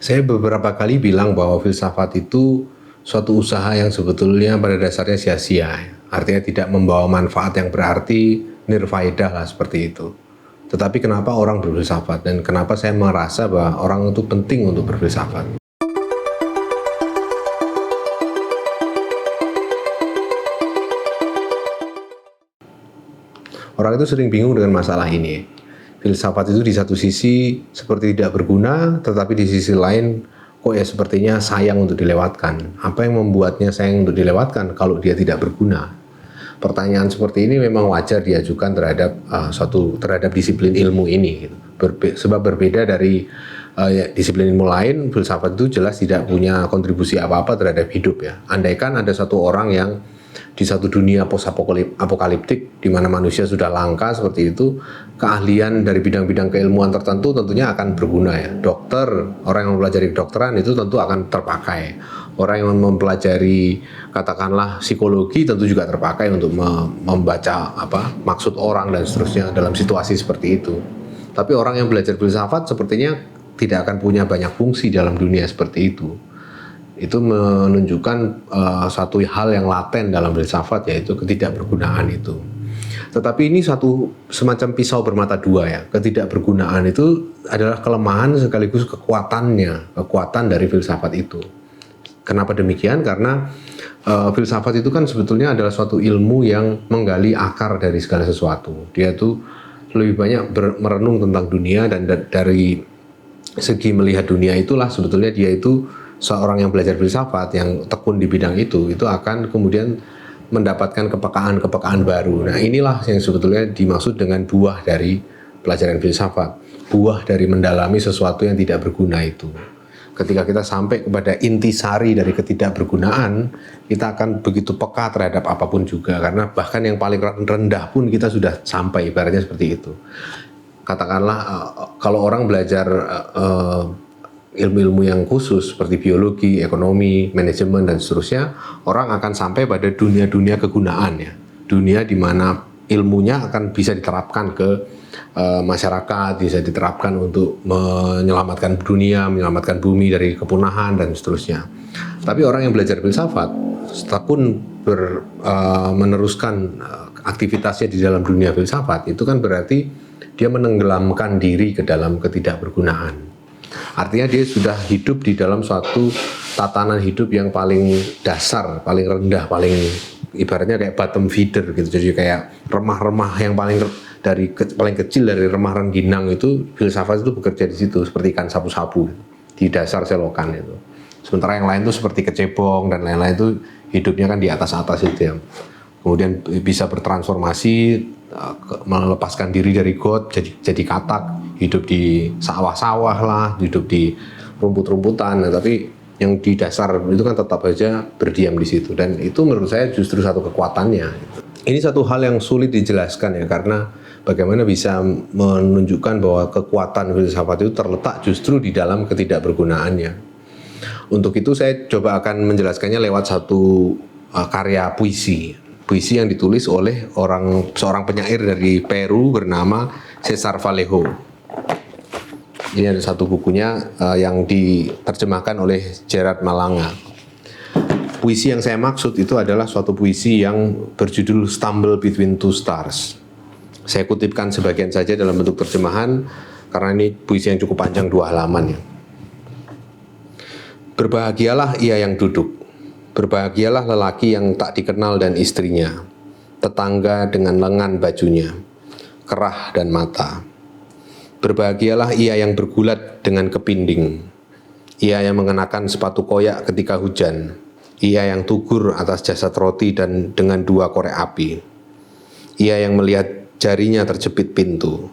Saya beberapa kali bilang bahwa filsafat itu suatu usaha yang sebetulnya pada dasarnya sia-sia. Artinya tidak membawa manfaat yang berarti, nirfaedah lah seperti itu. Tetapi kenapa orang berfilsafat dan kenapa saya merasa bahwa orang itu penting untuk berfilsafat? Orang itu sering bingung dengan masalah ini. Filsafat itu di satu sisi seperti tidak berguna, tetapi di sisi lain kok ya sepertinya sayang untuk dilewatkan. Apa yang membuatnya sayang untuk dilewatkan kalau dia tidak berguna? Pertanyaan seperti ini memang wajar diajukan terhadap disiplin ilmu ini. Gitu. Sebab berbeda dari disiplin ilmu lain, filsafat itu jelas tidak punya kontribusi apa-apa terhadap hidup ya. Andaikan ada satu orang yang di satu dunia post apokaliptik di mana manusia sudah langka seperti itu, keahlian dari bidang-bidang keilmuan tertentu tentunya akan berguna ya. Dokter, orang yang mempelajari kedokteran itu tentu akan terpakai. Orang yang mempelajari katakanlah psikologi tentu juga terpakai untuk membaca maksud orang dan seterusnya dalam situasi seperti itu. Tapi orang yang belajar filsafat sepertinya tidak akan punya banyak fungsi dalam dunia seperti itu. Itu menunjukkan satu hal yang laten dalam filsafat, yaitu ketidakbergunaan itu. Tetapi ini satu semacam pisau bermata dua ya. Ketidakbergunaan itu adalah kelemahan sekaligus kekuatan dari filsafat itu. Kenapa demikian? Karena filsafat itu kan sebetulnya adalah suatu ilmu yang menggali akar dari segala sesuatu. Dia tuh lebih banyak merenung tentang dunia, dan dari segi melihat dunia itulah sebetulnya dia itu seorang yang belajar filsafat yang tekun di bidang itu akan kemudian mendapatkan kepekaan baru. Nah, inilah yang sebetulnya dimaksud dengan buah dari pelajaran filsafat, buah dari mendalami sesuatu yang tidak berguna itu. Ketika kita sampai kepada intisari dari ketidakbergunaan, kita akan begitu peka terhadap apapun juga, karena bahkan yang paling rendah pun kita sudah sampai, ibaratnya seperti itu. Katakanlah kalau orang belajar ilmu-ilmu yang khusus seperti biologi, ekonomi, manajemen dan seterusnya, orang akan sampai pada dunia-dunia kegunaan ya. Dunia di mana ilmunya akan bisa diterapkan ke masyarakat, bisa diterapkan untuk menyelamatkan dunia, menyelamatkan bumi dari kepunahan dan seterusnya. Tapi orang yang belajar filsafat, setekun meneruskan aktivitasnya di dalam dunia filsafat, itu kan berarti dia menenggelamkan diri ke dalam ketidakbergunaan. Artinya dia sudah hidup di dalam suatu tatanan hidup yang paling dasar, paling rendah, paling ibaratnya kayak bottom feeder gitu. Jadi kayak remah-remah yang paling kecil dari remah rengginang itu, filsafat itu bekerja di situ seperti ikan sapu-sapu di dasar selokan itu. Sementara yang lain itu seperti kecebong dan lain-lain itu hidupnya kan di atas-atas itu ya. Kemudian bisa bertransformasi, melepaskan diri dari got jadi katak, hidup di sawah-sawah lah, hidup di rumput-rumputan. Nah, tapi yang di dasar itu kan tetap aja berdiam di situ, dan itu menurut saya justru satu kekuatannya. Ini satu hal yang sulit dijelaskan ya, karena bagaimana bisa menunjukkan bahwa kekuatan filsafat itu terletak justru di dalam ketidakbergunaannya. Untuk itu saya coba akan menjelaskannya lewat satu karya puisi yang ditulis oleh seorang penyair dari Peru bernama Cesar Vallejo. Ini ada satu bukunya yang diterjemahkan oleh Gerard Malanga. Puisi yang saya maksud itu adalah suatu puisi yang berjudul Stumble Between Two Stars. Saya kutipkan sebagian saja dalam bentuk terjemahan karena ini puisi yang cukup panjang, 2 halaman ya. Berbahagialah ia yang duduk. Berbahagialah lelaki yang tak dikenal dan istrinya, tetangga dengan lengan bajunya, kerah dan mata. Berbahagialah ia yang bergulat dengan kepinding, ia yang mengenakan sepatu koyak ketika hujan, ia yang tugur atas jasad roti dan dengan 2 korek api, ia yang melihat jarinya terjepit pintu,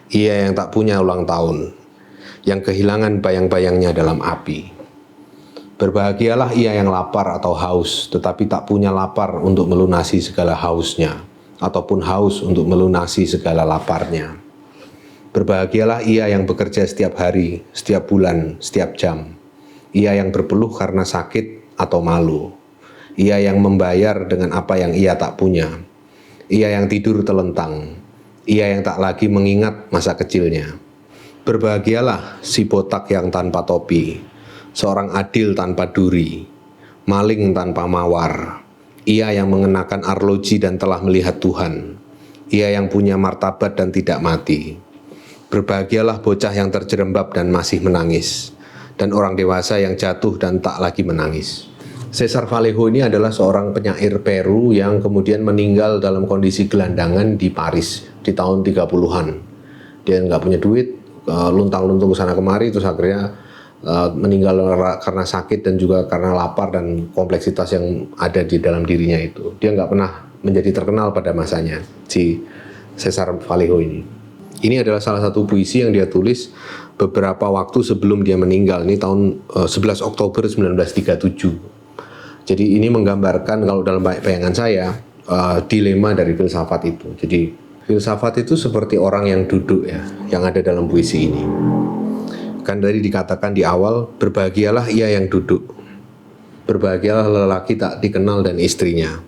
ia yang tak punya ulang tahun, yang kehilangan bayang-bayangnya dalam api. Berbahagialah ia yang lapar atau haus, tetapi tak punya lapar untuk melunasi segala hausnya, ataupun haus untuk melunasi segala laparnya. Berbahagialah ia yang bekerja setiap hari, setiap bulan, setiap jam. Ia yang berpeluh karena sakit atau malu. Ia yang membayar dengan apa yang ia tak punya. Ia yang tidur telentang. Ia yang tak lagi mengingat masa kecilnya. Berbahagialah si botak yang tanpa topi, seorang adil tanpa duri, maling tanpa mawar. Ia yang mengenakan arloji dan telah melihat Tuhan. Ia yang punya martabat dan tidak mati. Berbahagialah bocah yang terjerembab dan masih menangis, dan orang dewasa yang jatuh dan tak lagi menangis. Cesar Vallejo ini adalah seorang penyair Peru yang kemudian meninggal dalam kondisi gelandangan di Paris di tahun 30-an. Dia nggak punya duit, luntang-luntung ke sana kemari, terus akhirnya meninggal karena sakit dan juga karena lapar dan kompleksitas yang ada di dalam dirinya itu. Dia nggak pernah menjadi terkenal pada masanya, si Cesar Vallejo ini. Ini adalah salah satu puisi yang dia tulis beberapa waktu sebelum dia meninggal. Ini tahun 11 Oktober 1937. Jadi ini menggambarkan, kalau dalam bayangan saya, dilema dari filsafat itu. Jadi filsafat itu seperti orang yang duduk ya, yang ada dalam puisi ini. Kan tadi dikatakan di awal, berbahagialah ia yang duduk. Berbahagialah lelaki tak dikenal dan istrinya.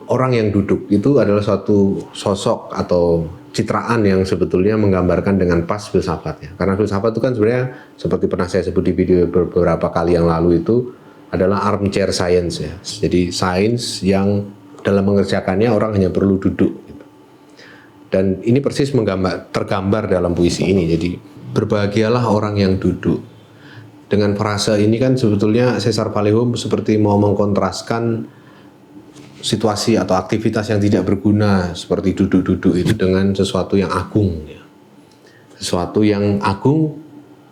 Orang yang duduk itu adalah suatu sosok atau citraan yang sebetulnya menggambarkan dengan pas filsafatnya. Karena filsafat itu kan sebenarnya seperti pernah saya sebut di video beberapa kali yang lalu itu adalah armchair science ya. Jadi sains yang dalam mengerjakannya orang hanya perlu duduk gitu. Dan ini persis tergambar dalam puisi ini. Jadi berbahagialah orang yang duduk. Dengan frase ini kan sebetulnya Cesar Vallejo seperti mau mengkontraskan situasi atau aktivitas yang tidak berguna seperti duduk-duduk itu dengan sesuatu yang agung ya. Sesuatu yang agung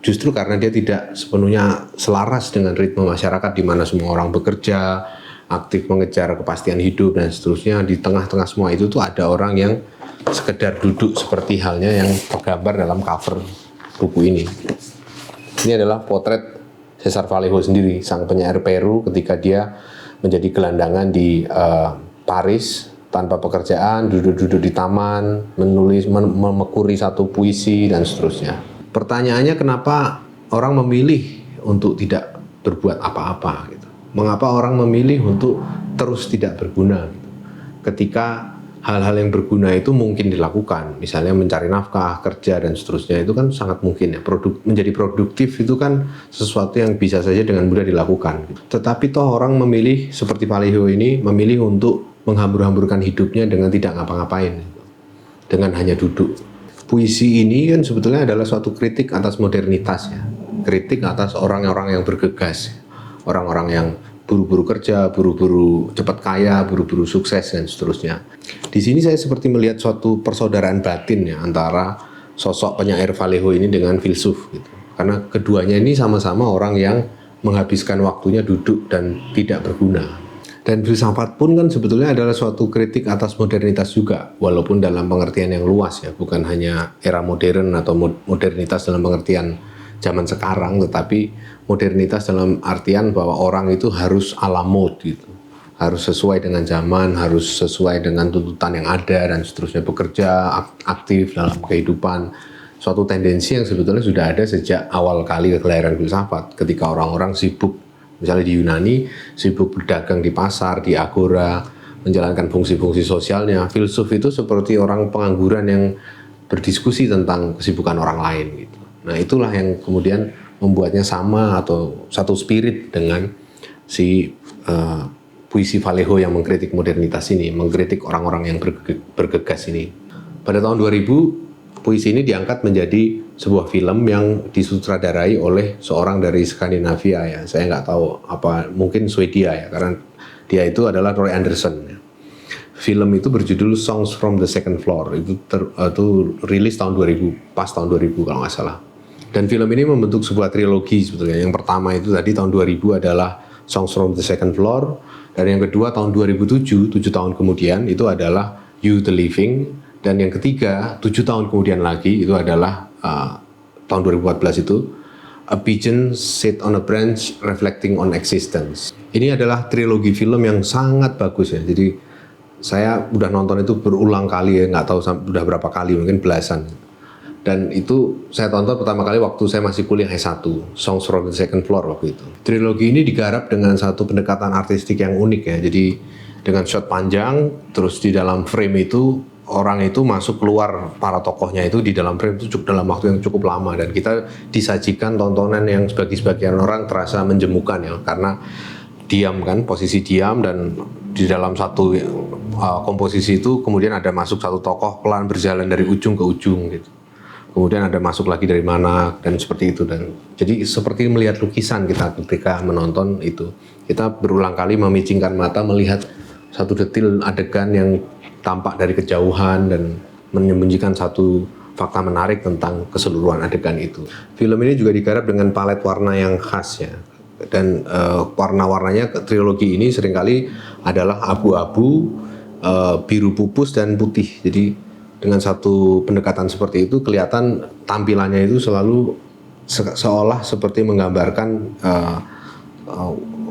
justru karena dia tidak sepenuhnya selaras dengan ritme masyarakat di mana semua orang bekerja, aktif mengejar kepastian hidup dan seterusnya. Di tengah-tengah semua itu tuh ada orang yang sekedar duduk seperti halnya yang tergambar dalam cover buku ini. Ini adalah potret Cesar Vallejo sendiri, sang penyair Peru ketika dia menjadi gelandangan di Paris tanpa pekerjaan, duduk-duduk di taman, menulis, memekuri satu puisi dan seterusnya. Pertanyaannya, kenapa orang memilih untuk tidak berbuat apa-apa gitu? Mengapa orang memilih untuk terus tidak berguna gitu? Ketika hal-hal yang berguna itu mungkin dilakukan, misalnya mencari nafkah, kerja dan seterusnya, itu kan sangat mungkin ya. Menjadi produktif itu kan sesuatu yang bisa saja dengan mudah dilakukan. Tetapi toh orang memilih seperti Vallejo ini, memilih untuk menghambur-hamburkan hidupnya dengan tidak ngapa-ngapain, dengan hanya duduk. Puisi ini kan sebetulnya adalah suatu kritik atas modernitas ya, kritik atas orang-orang yang bergegas, orang-orang yang buru-buru kerja, buru-buru cepat kaya, buru-buru sukses dan seterusnya. Di sini saya seperti melihat suatu persaudaraan batin ya antara sosok penyair Vallejo ini dengan filsuf gitu. Karena keduanya ini sama-sama orang yang menghabiskan waktunya duduk dan tidak berguna. Dan filsafat pun kan sebetulnya adalah suatu kritik atas modernitas juga, walaupun dalam pengertian yang luas ya, bukan hanya era modern atau modernitas dalam pengertian zaman sekarang, tetapi modernitas dalam artian bahwa orang itu harus ala mode gitu, harus sesuai dengan zaman, harus sesuai dengan tuntutan yang ada dan seterusnya, bekerja aktif dalam kehidupan. Suatu tendensi yang sebetulnya sudah ada sejak awal kali kelahiran filsafat, ketika orang-orang sibuk, misalnya di Yunani, sibuk berdagang di pasar, di agora, menjalankan fungsi-fungsi sosialnya. Filsuf itu seperti orang pengangguran yang berdiskusi tentang kesibukan orang lain gitu. Nah itulah yang kemudian membuatnya sama atau satu spirit dengan si puisi Vallejo yang mengkritik modernitas ini, mengkritik orang-orang yang bergegas ini. Pada tahun 2000, puisi ini diangkat menjadi sebuah film yang disutradarai oleh seorang dari Skandinavia ya. Saya nggak tahu apa, mungkin Swedia ya, karena dia itu adalah Roy Andersson ya. Film itu berjudul Songs from the Second Floor, itu rilis tahun 2000, pas tahun 2000 kalau nggak salah. Dan film ini membentuk sebuah trilogi sebetulnya. Yang pertama itu tadi tahun 2000 adalah Songs from the Second Floor, dan yang kedua tahun 2007, 7 tahun kemudian itu adalah You the Living, dan yang ketiga 7 tahun kemudian lagi itu adalah tahun 2014 itu A Pigeon Sit on a Branch Reflecting on Existence. Ini adalah trilogi film yang sangat bagus ya. Jadi saya udah nonton itu berulang kali ya, nggak tahu udah berapa kali, mungkin belasan. Dan itu saya tonton pertama kali waktu saya masih kuliah S1, Songs from the Second Floor waktu itu. Trilogi ini digarap dengan satu pendekatan artistik yang unik ya. Jadi dengan shot panjang, terus di dalam frame itu orang itu masuk keluar para tokohnya itu di dalam frame itu dalam waktu yang cukup lama, dan kita disajikan tontonan yang bagi sebagian orang terasa menjemukan ya, karena diam kan, posisi diam, dan di dalam satu komposisi itu kemudian ada masuk satu tokoh pelan berjalan dari ujung ke ujung gitu. Kemudian ada masuk lagi dari mana, dan seperti itu. Dan jadi seperti melihat lukisan kita ketika menonton itu. Kita berulang kali memicingkan mata melihat satu detil adegan yang tampak dari kejauhan dan menyembunyikan satu fakta menarik tentang keseluruhan adegan itu. Film ini juga digarap dengan palet warna yang khas ya. Dan warna-warnanya trilogi ini seringkali adalah abu-abu, biru pupus dan putih. Jadi dengan satu pendekatan seperti itu kelihatan tampilannya itu selalu seolah seperti menggambarkan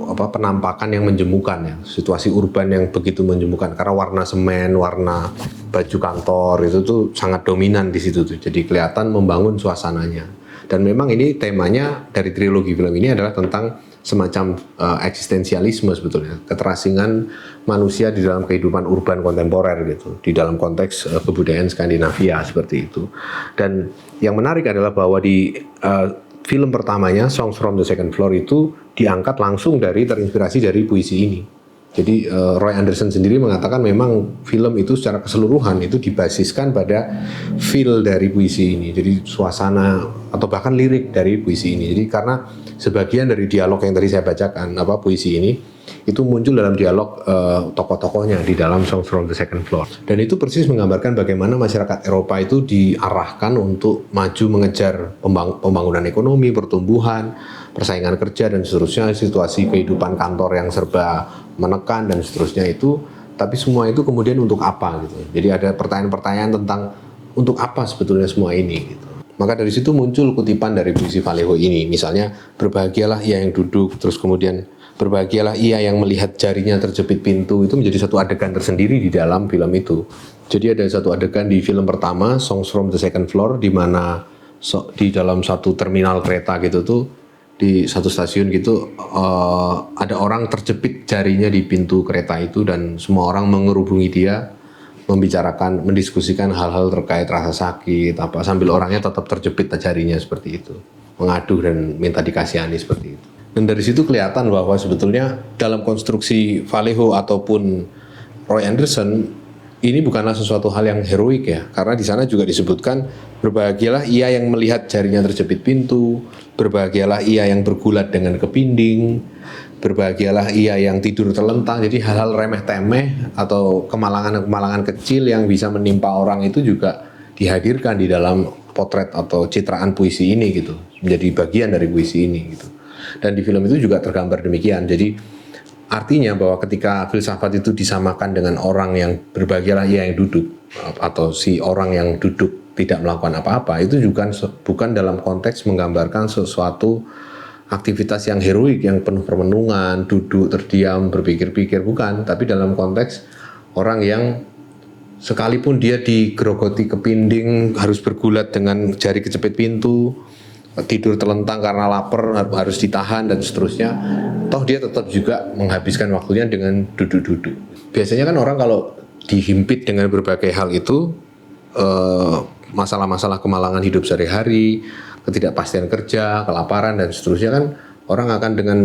penampakan yang menjemukan ya, situasi urban yang begitu menjemukan, karena warna semen, warna baju kantor itu tuh sangat dominan di situ tuh. Jadi kelihatan membangun suasananya. Dan memang ini temanya dari trilogi film ini adalah tentang semacam eksistensialisme sebetulnya, keterasingan manusia di dalam kehidupan urban kontemporer gitu, di dalam konteks kebudayaan Skandinavia seperti itu. Dan yang menarik adalah bahwa di film pertamanya Songs from the Second Floor itu diangkat langsung terinspirasi dari puisi ini. Jadi Roy Andersson sendiri mengatakan memang film itu secara keseluruhan itu dibasiskan pada feel dari puisi ini. Jadi suasana atau bahkan lirik dari puisi ini. Jadi karena sebagian dari dialog yang tadi saya bacakan, puisi ini itu muncul dalam dialog tokoh-tokohnya di dalam Songs from the Second Floor. Dan itu persis menggambarkan bagaimana masyarakat Eropa itu diarahkan untuk maju mengejar pembangunan ekonomi, pertumbuhan, persaingan kerja dan seterusnya, situasi kehidupan kantor yang serba menekan dan seterusnya itu. Tapi semua itu kemudian untuk apa gitu. Jadi ada pertanyaan-pertanyaan tentang untuk apa sebetulnya semua ini gitu. Maka dari situ muncul kutipan dari puisi Vallejo ini. Misalnya, berbahagialah ia yang duduk, terus kemudian berbahagialah ia yang melihat jarinya terjepit pintu. Itu menjadi satu adegan tersendiri di dalam film itu. Jadi ada satu adegan di film pertama, Songs from the Second Floor, di mana di dalam satu terminal kereta gitu tuh, di satu stasiun gitu, ada orang terjepit jarinya di pintu kereta itu, dan semua orang mengerubungi dia, membicarakan, mendiskusikan hal-hal terkait rasa sakit sambil orangnya tetap terjepit jarinya seperti itu, mengadu dan minta dikasihani seperti itu. Dan dari situ kelihatan bahwa sebetulnya dalam konstruksi Vallejo ataupun Roy Andersson ini bukanlah sesuatu hal yang heroik ya, karena di sana juga disebutkan berbahagialah ia yang melihat jarinya terjepit pintu, berbahagialah ia yang bergulat dengan kepinding, berbahagialah ia yang tidur terlentang. Jadi hal-hal remeh-temeh atau kemalangan-kemalangan kecil yang bisa menimpa orang itu juga dihadirkan di dalam potret atau citraan puisi ini gitu, menjadi bagian dari puisi ini gitu. Dan di film itu juga tergambar demikian. Jadi artinya bahwa ketika filsafat itu disamakan dengan orang yang berbahagialah ia yang duduk, atau si orang yang duduk tidak melakukan apa-apa, itu juga bukan dalam konteks menggambarkan sesuatu aktivitas yang heroik, yang penuh permenungan, duduk terdiam, berpikir-pikir, bukan. Tapi dalam konteks orang yang sekalipun dia digerogoti kepinding, harus bergulat dengan jari kejepit pintu, tidur terlentang karena lapar, harus ditahan dan seterusnya, toh dia tetap juga menghabiskan waktunya dengan duduk-duduk. Biasanya kan orang kalau dihimpit dengan berbagai hal itu, masalah-masalah kemalangan hidup sehari-hari, ketidakpastian kerja, kelaparan dan seterusnya, kan orang akan dengan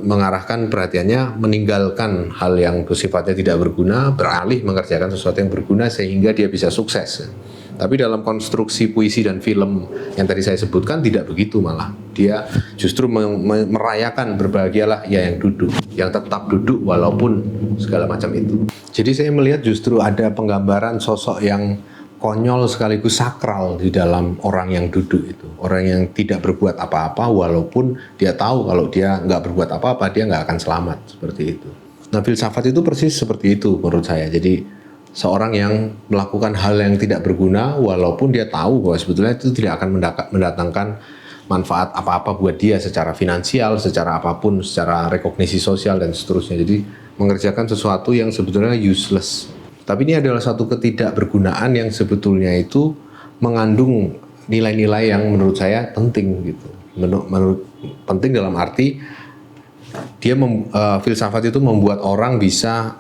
mengarahkan perhatiannya meninggalkan hal yang sifatnya tidak berguna, beralih mengerjakan sesuatu yang berguna sehingga dia bisa sukses. Tapi dalam konstruksi puisi dan film yang tadi saya sebutkan tidak begitu, malah dia justru merayakan berbahagialah ia yang duduk, yang tetap duduk walaupun segala macam itu. Jadi saya melihat justru ada penggambaran sosok yang konyol sekaligus sakral di dalam orang yang duduk itu. Orang yang tidak berbuat apa-apa walaupun dia tahu kalau dia nggak berbuat apa-apa dia nggak akan selamat, seperti itu. Nah, filsafat itu persis seperti itu menurut saya. Jadi seorang yang melakukan hal yang tidak berguna walaupun dia tahu bahwa sebetulnya itu tidak akan mendatangkan manfaat apa-apa buat dia secara finansial, secara apapun, secara rekognisi sosial dan seterusnya. Jadi mengerjakan sesuatu yang sebetulnya useless. Tapi ini adalah satu ketidakbergunaan yang sebetulnya itu mengandung nilai-nilai yang menurut saya penting gitu. Penting dalam arti dia filsafat itu membuat orang bisa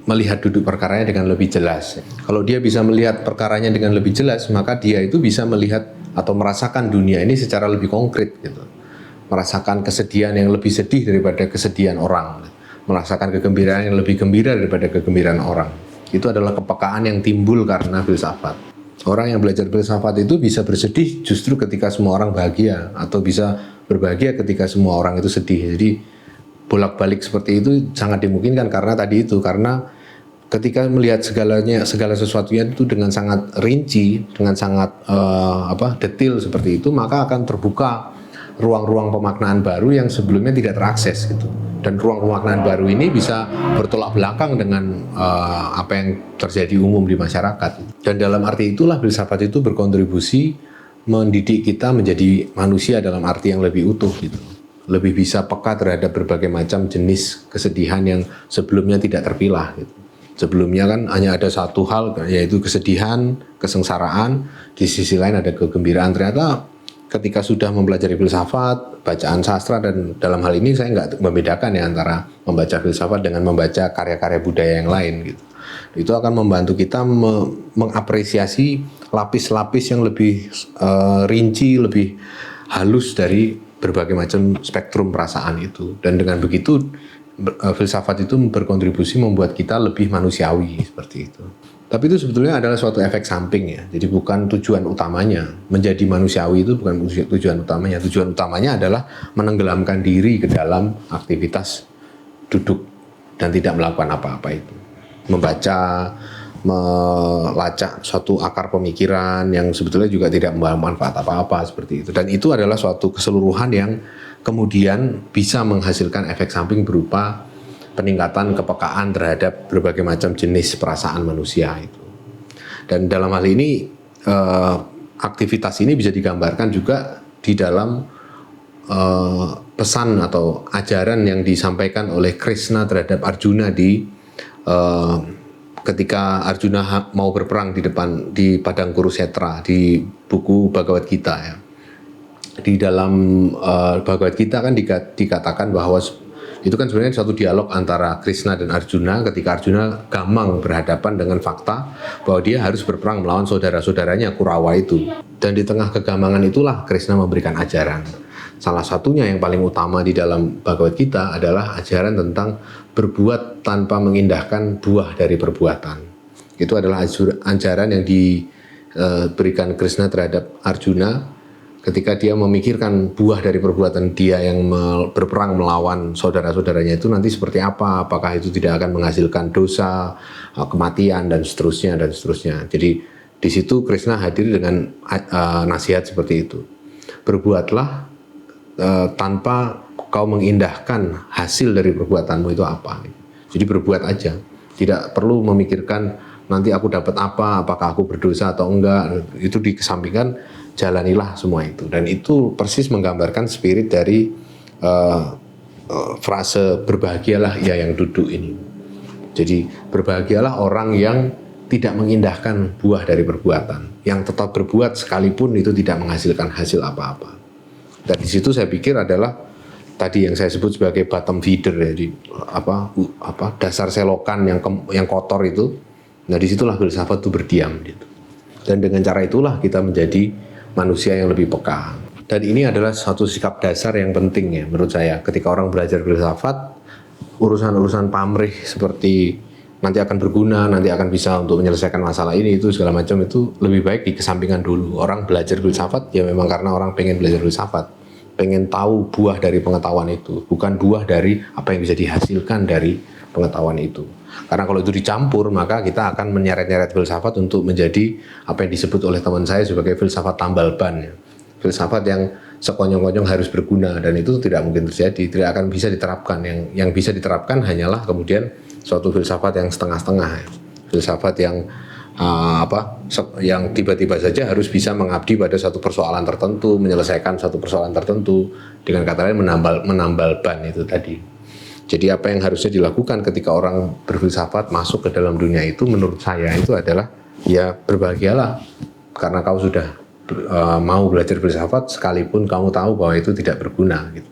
melihat duduk perkaranya dengan lebih jelas. Kalau dia bisa melihat perkaranya dengan lebih jelas, maka dia itu bisa melihat atau merasakan dunia ini secara lebih konkret gitu. Merasakan kesedihan yang lebih sedih daripada kesedihan orang, merasakan kegembiraan yang lebih gembira daripada kegembiraan orang. Itu adalah kepekaan yang timbul karena filsafat. Orang yang belajar filsafat itu bisa bersedih justru ketika semua orang bahagia, atau bisa berbahagia ketika semua orang itu sedih. Jadi bolak-balik seperti itu sangat dimungkinkan karena tadi itu, karena ketika melihat segala sesuatunya itu dengan sangat rinci, dengan sangat detail seperti itu, maka akan terbuka ruang-ruang pemaknaan baru yang sebelumnya tidak terakses gitu. Dan ruang pemaknaan baru ini bisa bertolak belakang dengan apa yang terjadi umum di masyarakat. Dan dalam arti itulah filsafat itu berkontribusi mendidik kita menjadi manusia dalam arti yang lebih utuh gitu. Lebih bisa peka terhadap berbagai macam jenis kesedihan yang sebelumnya tidak terpilah gitu. Sebelumnya kan hanya ada satu hal, yaitu kesedihan, kesengsaraan, di sisi lain ada kegembiraan. Ternyata ketika sudah mempelajari filsafat, bacaan sastra, dan dalam hal ini saya nggak membedakan ya antara membaca filsafat dengan membaca karya-karya budaya yang lain gitu. Itu akan membantu kita mengapresiasi lapis-lapis yang lebih rinci, lebih halus dari berbagai macam spektrum perasaan itu. Dan dengan begitu filsafat itu berkontribusi membuat kita lebih manusiawi seperti itu. Tapi itu sebetulnya adalah suatu efek samping ya. Jadi bukan tujuan utamanya. Menjadi manusiawi itu bukan tujuan utamanya. Tujuan utamanya adalah menenggelamkan diri ke dalam aktivitas duduk dan tidak melakukan apa-apa itu. Membaca, melacak suatu akar pemikiran yang sebetulnya juga tidak membawa manfaat apa-apa seperti itu. Dan itu adalah suatu keseluruhan yang kemudian bisa menghasilkan efek samping berupa peningkatan kepekaan terhadap berbagai macam jenis perasaan manusia itu. Dan dalam hal ini aktivitas ini bisa digambarkan juga di dalam pesan atau ajaran yang disampaikan oleh Krishna terhadap Arjuna di ketika Arjuna mau berperang di padang Kurukshetra di buku Bhagavad Gita ya. Di dalam Bhagavad Gita kan dikatakan bahwa itu kan sebenarnya suatu dialog antara Krishna dan Arjuna ketika Arjuna gamang berhadapan dengan fakta bahwa dia harus berperang melawan saudara-saudaranya Kurawa itu. Dan di tengah kegamangan itulah Krishna memberikan ajaran. Salah satunya yang paling utama di dalam Bhagavad Gita adalah ajaran tentang berbuat tanpa mengindahkan buah dari perbuatan. Itu adalah ajaran yang diberikan Krishna terhadap Arjuna ketika dia memikirkan buah dari perbuatan dia yang berperang melawan saudara-saudaranya itu nanti seperti apa, apakah itu tidak akan menghasilkan dosa, kematian, dan seterusnya, dan seterusnya. Jadi di situ Krishna hadir dengan nasihat seperti itu. Berbuatlah tanpa kau mengindahkan hasil dari perbuatanmu itu apa. Jadi berbuat aja, tidak perlu memikirkan nanti aku dapat apa, apakah aku berdosa atau enggak. Itu dikesampingkan, jalanilah semua itu. Dan itu persis menggambarkan spirit dari frase berbahagialah ia yang duduk ini. Jadi berbahagialah orang yang tidak mengindahkan buah dari perbuatan, yang tetap berbuat sekalipun itu tidak menghasilkan hasil apa-apa. Dan di situ saya pikir adalah tadi yang saya sebut sebagai bottom feeder, jadi dasar selokan yang kotor itu. Nah disitulah filsafat itu berdiam gitu. Dan dengan cara itulah kita menjadi manusia yang lebih peka. Dan ini adalah satu sikap dasar yang penting ya menurut saya. Ketika orang belajar filsafat, urusan-urusan pamrih seperti nanti akan berguna, nanti akan bisa untuk menyelesaikan masalah ini, itu segala macam, itu lebih baik dikesampingkan dulu. Orang belajar filsafat ya memang karena orang pengen belajar filsafat, pengen tahu buah dari pengetahuan itu, bukan buah dari apa yang bisa dihasilkan dari pengetahuan itu. Karena kalau itu dicampur, maka kita akan menyeret-nyeret filsafat untuk menjadi apa yang disebut oleh teman saya sebagai filsafat tambal ban ya. Filsafat yang sekonyong-konyong harus berguna, dan itu tidak mungkin terjadi, tidak akan bisa diterapkan. Yang bisa diterapkan hanyalah kemudian suatu filsafat yang setengah-setengah ya. Filsafat yang yang tiba-tiba saja harus bisa mengabdi pada satu persoalan tertentu, menyelesaikan satu persoalan tertentu, dengan kata lain menambal ban itu tadi. Jadi apa yang harusnya dilakukan ketika orang berfilsafat masuk ke dalam dunia itu, menurut saya itu adalah ya berbahagialah karena kau sudah mau belajar filsafat sekalipun kamu tahu bahwa itu tidak berguna gitu.